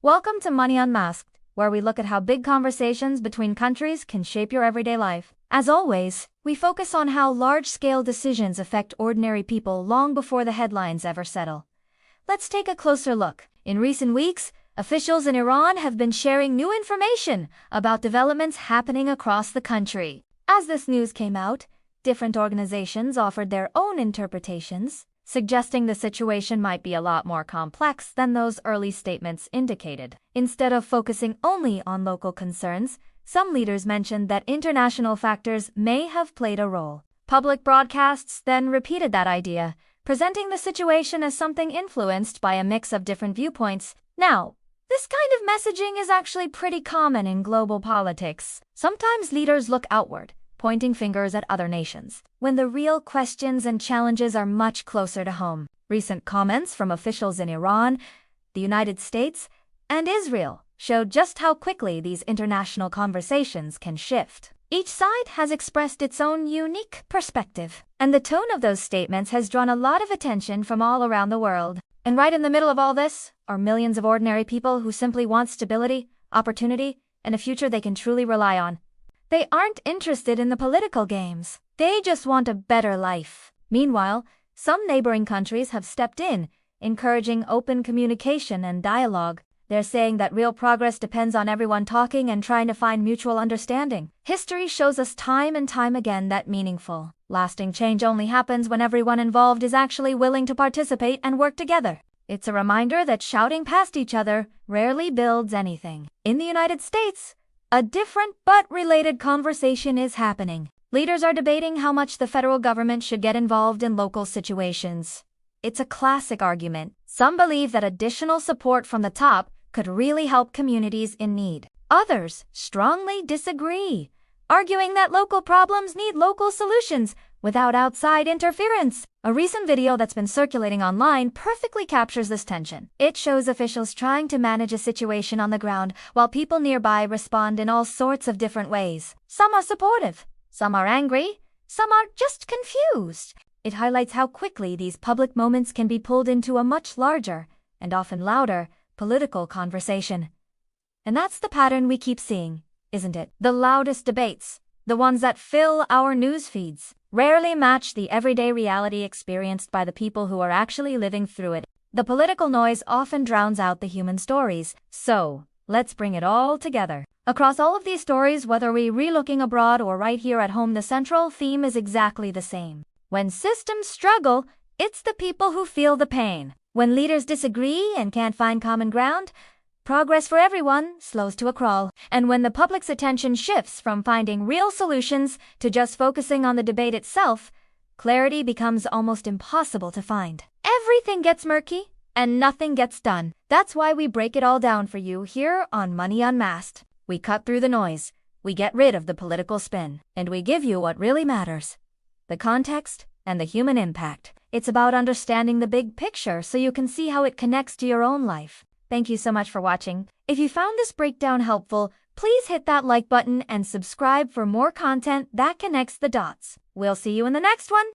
Welcome to Money Unmasked, where we look at how big conversations between countries can shape your everyday life. As always, we focus on how large-scale decisions affect ordinary people long before the headlines ever settle. Let's take a closer look. In recent weeks, officials in Iran have been sharing new information about developments happening across the country. As this news came out, different organizations offered their own interpretations, suggesting the situation might be a lot more complex than those early statements indicated. Instead of focusing only on local concerns, some leaders mentioned that international factors may have played a role. Public broadcasts then repeated that idea, presenting the situation as something influenced by a mix of different viewpoints. Now, this kind of messaging is actually pretty common in global politics. Sometimes leaders look outward, pointing fingers at other nations, when the real questions and challenges are much closer to home. Recent comments from officials in Iran, the United States, and Israel showed just how quickly these international conversations can shift. Each side has expressed its own unique perspective, and the tone of those statements has drawn a lot of attention from all around the world. And right in the middle of all this are millions of ordinary people who simply want stability, opportunity, and a future they can truly rely on. They aren't interested in the political games. They just want a better life. Meanwhile, some neighboring countries have stepped in, encouraging open communication and dialogue. They're saying that real progress depends on everyone talking and trying to find mutual understanding. History shows us time and time again that meaningful, lasting change only happens when everyone involved is actually willing to participate and work together. It's a reminder that shouting past each other rarely builds anything. In the United States, a different but related conversation is happening. Leaders are debating how much the federal government should get involved in local situations. It's a classic argument. Some believe that additional support from the top could really help communities in need. Others strongly disagree, arguing that local problems need local solutions without outside interference. A recent video that's been circulating online perfectly captures this tension. It shows officials trying to manage a situation on the ground while people nearby respond in all sorts of different ways. Some are supportive, some are angry, some are just confused. It highlights how quickly these public moments can be pulled into a much larger, and often louder, political conversation. And that's the pattern we keep seeing, isn't it? The loudest debates, the ones that fill our news feeds, rarely match the everyday reality experienced by the people who are actually living through it. The political noise often drowns out the human stories. So, let's bring it all together. Across all of these stories, whether we're relooking abroad or right here at home, the central theme is exactly the same. When systems struggle, it's the people who feel the pain. When leaders disagree and can't find common ground, progress for everyone slows to a crawl. And when the public's attention shifts from finding real solutions to just focusing on the debate itself, clarity becomes almost impossible to find. Everything gets murky and nothing gets done. That's why we break it all down for you here on Money Unmasked. We cut through the noise, we get rid of the political spin, and we give you what really matters: the context and the human impact. It's about understanding the big picture so you can see how it connects to your own life. Thank you so much for watching. If you found this breakdown helpful, please hit that like button and subscribe for more content that connects the dots. We'll see you in the next one.